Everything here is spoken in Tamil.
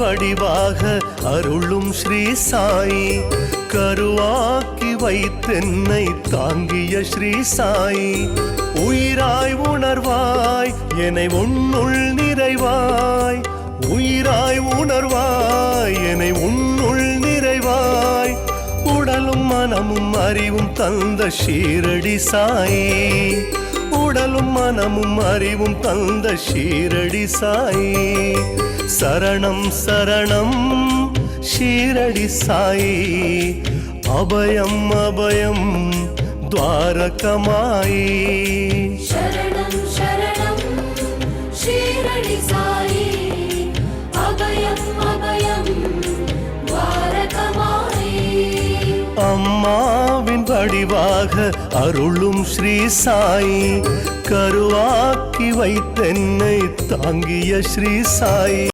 வடிவாக அருளும் ஸ்ரீ சாயி, கருவாக்கி வைத்தென்னை தாங்கிய ஸ்ரீ சாயி, உயிராய் உணர்வாய் என்னை உன்னுள் நிறைவாய், உயிராய் உணர்வாய் என்னை உன்னுள் நிறைவாய், உடலும் மனமும் அறிவும் தந்த ஷீரடி சாயி, உடலும் மனமும் அறிவும் தந்த ஷீரடி சாயி, சரணம் சரணம் ஷீரடி சாயி, அபயம் அபயம் துவாரகமாயி. சரணம் சரணம் ஷீரடி சாயி, அபயம் அபயம் துவாரகமாயி. அம்மாவின் வடிவாக அருளும் ஸ்ரீ சாயி, கருவாக்கி வைத்தென்னை தாங்கிய ஸ்ரீ சாயி.